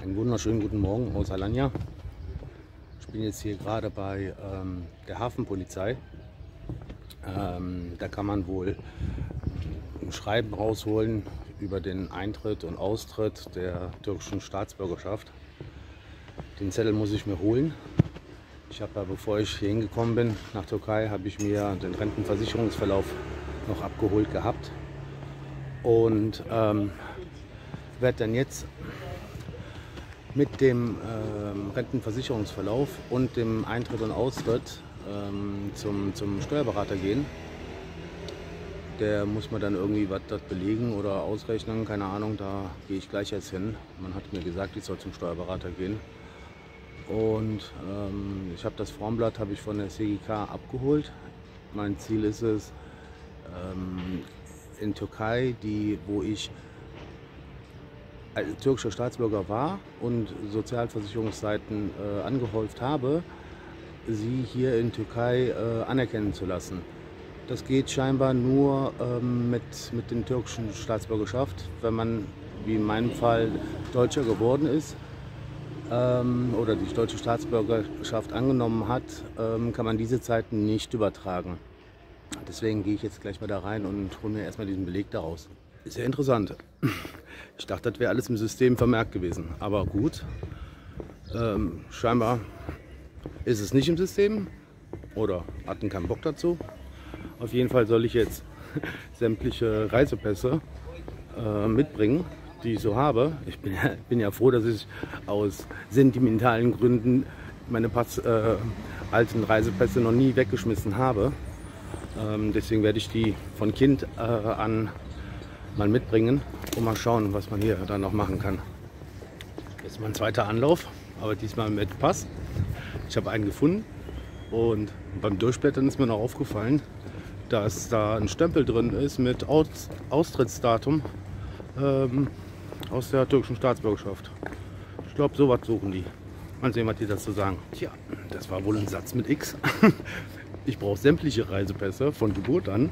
Einen wunderschönen guten Morgen aus Alanya. Ich bin jetzt hier gerade bei der Hafenpolizei. Da kann man wohl ein Schreiben rausholen über den Eintritt und Austritt der türkischen Staatsbürgerschaft. Den Zettel muss ich mir holen. Ich habe ja, bevor ich hier hingekommen bin nach Türkei, habe ich mir den Rentenversicherungsverlauf noch abgeholt gehabt und werde dann jetzt mit dem Rentenversicherungsverlauf und dem Eintritt und Austritt zum Steuerberater gehen. Der muss mir dann irgendwie was dort belegen oder ausrechnen, keine Ahnung, da gehe ich gleich jetzt hin. Man hat mir gesagt, ich soll zum Steuerberater gehen. Und ich habe das Formblatt habe ich von der SGK abgeholt. Mein Ziel ist es, in Türkei, wo ich als türkischer Staatsbürger war und Sozialversicherungsseiten angehäuft habe, sie hier in Türkei anerkennen zu lassen. Das geht scheinbar nur mit der türkischen Staatsbürgerschaft. Wenn man, wie in meinem Fall, Deutscher geworden ist oder die deutsche Staatsbürgerschaft angenommen hat, kann man diese Zeiten nicht übertragen. Deswegen gehe ich jetzt gleich mal da rein und hole mir erstmal diesen Beleg daraus. Sehr interessant. Ich dachte, das wäre alles im System vermerkt gewesen. Aber gut, scheinbar ist es nicht im System oder hatten keinen Bock dazu. Auf jeden Fall soll ich jetzt sämtliche Reisepässe mitbringen, die ich so habe. Ich bin ja froh, dass ich aus sentimentalen Gründen meine alten Reisepässe noch nie weggeschmissen habe. Deswegen werde ich die von Kind an mal mitbringen und mal schauen, was man hier dann noch machen kann. Jetzt mein zweiter Anlauf, aber diesmal mit Pass. Ich habe einen gefunden und beim Durchblättern ist mir noch aufgefallen, dass da ein Stempel drin ist mit Austrittsdatum aus der türkischen Staatsbürgerschaft. Ich glaube, sowas suchen die. Mal sehen, was die dazu sagen. Tja, das war wohl ein Satz mit X. Ich brauche sämtliche Reisepässe von Geburt an.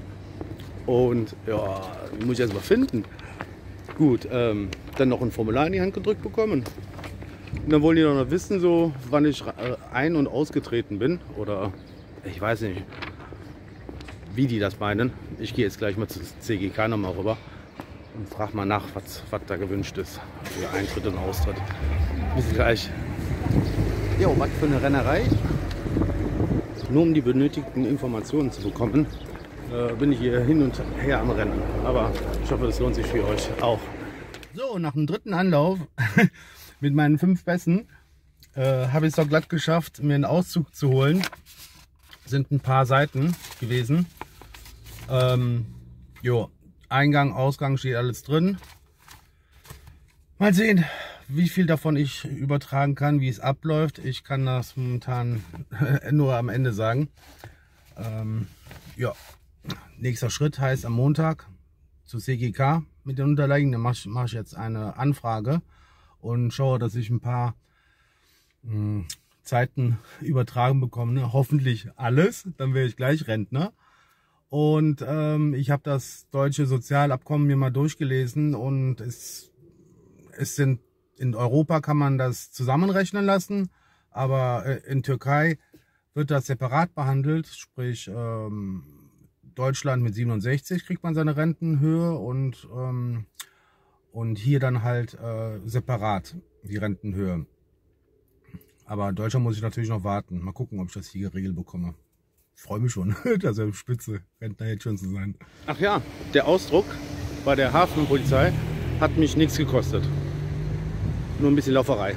Und ja, die muss ich erst mal finden. Gut, dann noch ein Formular in die Hand gedrückt bekommen. Und dann wollen die noch wissen, so, wann ich ein- und ausgetreten bin. Oder ich weiß nicht, wie die das meinen. Ich gehe jetzt gleich mal zur CGK nochmal rüber und frage mal nach, was da gewünscht ist für Eintritt und Austritt. Bis gleich. Jo, was für eine Rennerei. Nur um die benötigten Informationen zu bekommen, bin ich hier hin und her am Rennen. Aber ich hoffe, das lohnt sich für euch auch. So, nach dem dritten Anlauf mit meinen 5 Pässen habe ich es doch glatt geschafft, mir einen Auszug zu holen. Sind ein paar Seiten gewesen. Jo, Eingang, Ausgang steht alles drin. Mal sehen, wie viel davon ich übertragen kann, wie es abläuft. Ich kann das momentan nur am Ende sagen. Ja, nächster Schritt heißt am Montag zur CGK mit den Unterlagen. Dann mache ich jetzt eine Anfrage und schaue, dass ich ein paar Zeiten übertragen bekomme. Hoffentlich alles, dann wäre ich gleich Rentner. Und ich habe das deutsche Sozialabkommen mir mal durchgelesen und es sind in Europa kann man das zusammenrechnen lassen, aber in Türkei wird das separat behandelt, sprich Deutschland mit 67 kriegt man seine Rentenhöhe und hier dann halt separat die Rentenhöhe. Aber in Deutschland muss ich natürlich noch warten. Mal gucken, ob ich das hier geregelt bekomme. Ich freue mich schon, dass er Spitze Rentner jetzt schon zu sein. Ach ja, der Ausdruck bei der Hafenpolizei hat mich nichts gekostet. Nur ein bisschen Lauferei.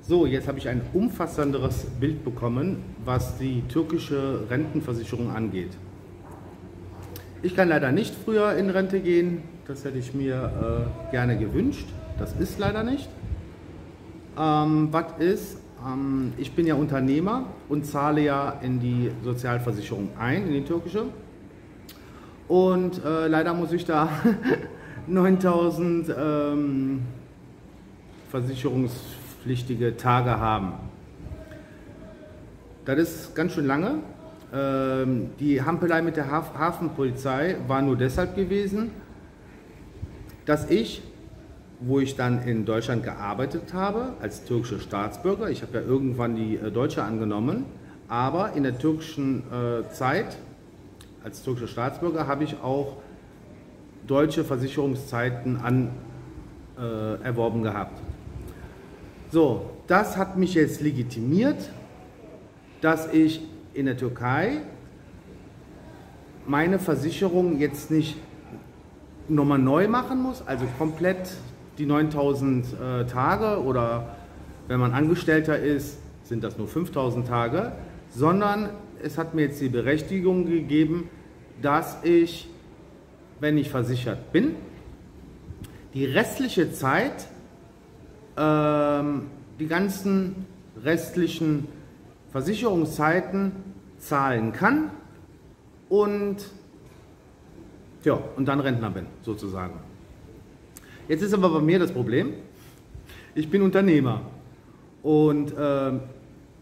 So, jetzt habe ich ein umfassenderes Bild bekommen, was die türkische Rentenversicherung angeht. Ich kann leider nicht früher in Rente gehen. Das hätte ich mir gerne gewünscht. Das ist leider nicht. Was ist? Ich bin ja Unternehmer und zahle ja in die Sozialversicherung ein, in die türkische. Und leider muss ich da 9000 versicherungspflichtige Tage haben. Das ist ganz schön lange. Die Hampelei mit der Hafenpolizei war nur deshalb gewesen, dass ich wo ich dann in Deutschland gearbeitet habe als türkischer Staatsbürger. Ich habe ja irgendwann die Deutsche angenommen, aber in der türkischen Zeit als türkischer Staatsbürger habe ich auch deutsche Versicherungszeiten erworben gehabt. So, das hat mich jetzt legitimiert, dass ich in der Türkei meine Versicherung jetzt nicht nochmal neu machen muss, also komplett die 9000 Tage oder wenn man Angestellter ist, sind das nur 5000 Tage, sondern es hat mir jetzt die Berechtigung gegeben, dass ich, wenn ich versichert bin, die restliche Zeit, die ganzen restlichen Versicherungszeiten zahlen kann und dann Rentner bin, sozusagen. Jetzt ist aber bei mir das Problem, ich bin Unternehmer und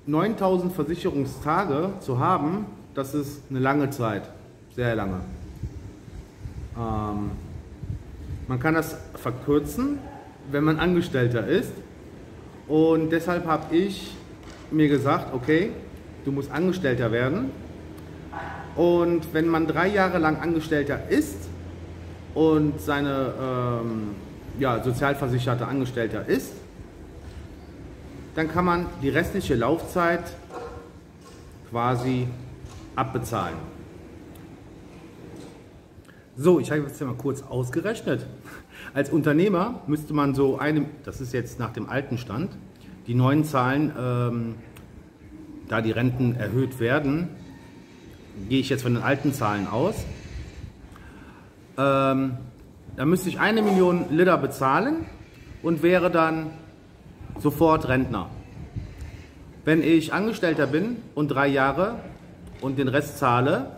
9000 Versicherungstage zu haben, das ist eine lange Zeit, sehr lange. Man kann das verkürzen, wenn man Angestellter ist, und deshalb habe ich mir gesagt, okay, du musst Angestellter werden, und wenn man 3 Jahre lang Angestellter ist und seine sozialversicherte Angestellter ist, dann kann man die restliche Laufzeit quasi abbezahlen. So, ich habe jetzt mal kurz ausgerechnet. Als Unternehmer müsste man das ist jetzt nach dem alten Stand, die neuen Zahlen, da die Renten erhöht werden, gehe ich jetzt von den alten Zahlen aus, da müsste ich 1 Million Lira bezahlen und wäre dann sofort Rentner. Wenn ich Angestellter bin und 3 Jahre und den Rest zahle,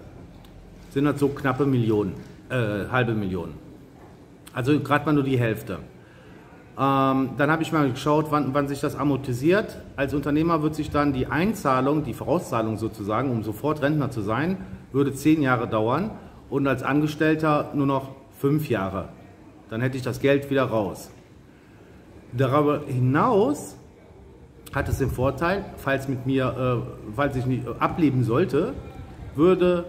sind das so knappe halbe Million. Also gerade mal nur die Hälfte. Dann habe ich mal geschaut, wann sich das amortisiert. Als Unternehmer wird sich dann die Einzahlung, die Vorauszahlung sozusagen, um sofort Rentner zu sein, würde 10 Jahre dauern und als Angestellter nur noch 5 Jahre. Dann hätte ich das Geld wieder raus. Darüber hinaus hat es den Vorteil, falls ich nicht ableben sollte, würde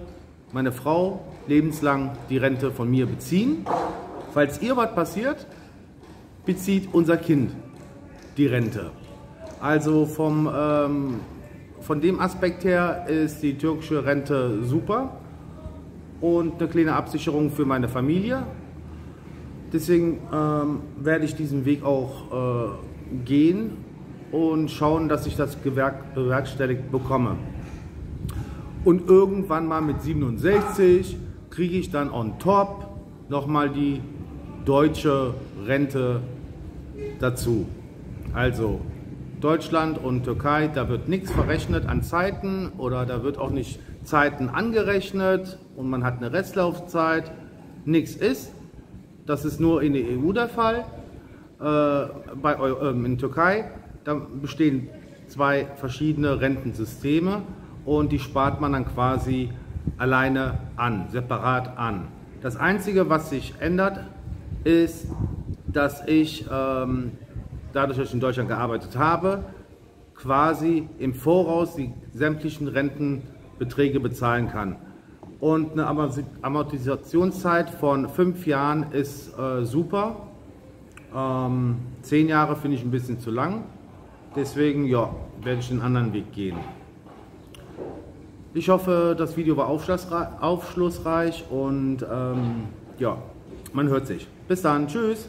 meine Frau lebenslang die Rente von mir beziehen. Falls ihr was passiert, bezieht unser Kind die Rente. Also von dem Aspekt her ist die türkische Rente super und eine kleine Absicherung für meine Familie. Deswegen werde ich diesen Weg auch gehen und schauen, dass ich das bewerkstelligt bekomme. Und irgendwann mal mit 67 kriege ich dann on top nochmal die deutsche Rente dazu. Also Deutschland und Türkei, da wird nichts verrechnet an Zeiten oder da wird auch nicht Zeiten angerechnet und man hat eine Restlaufzeit. Nichts ist. Das ist nur in der EU der Fall. In Türkei, da bestehen 2 verschiedene Rentensysteme und die spart man dann quasi alleine an, separat an. Das Einzige, was sich ändert, ist, dass ich, dadurch, dass ich in Deutschland gearbeitet habe, quasi im Voraus die sämtlichen Rentenbeträge bezahlen kann. Und eine Amortisationszeit von 5 Jahren ist super. 10 Jahre finde ich ein bisschen zu lang. Deswegen werde ich einen anderen Weg gehen. Ich hoffe, das Video war aufschlussreich und man hört sich. Bis dann, tschüss!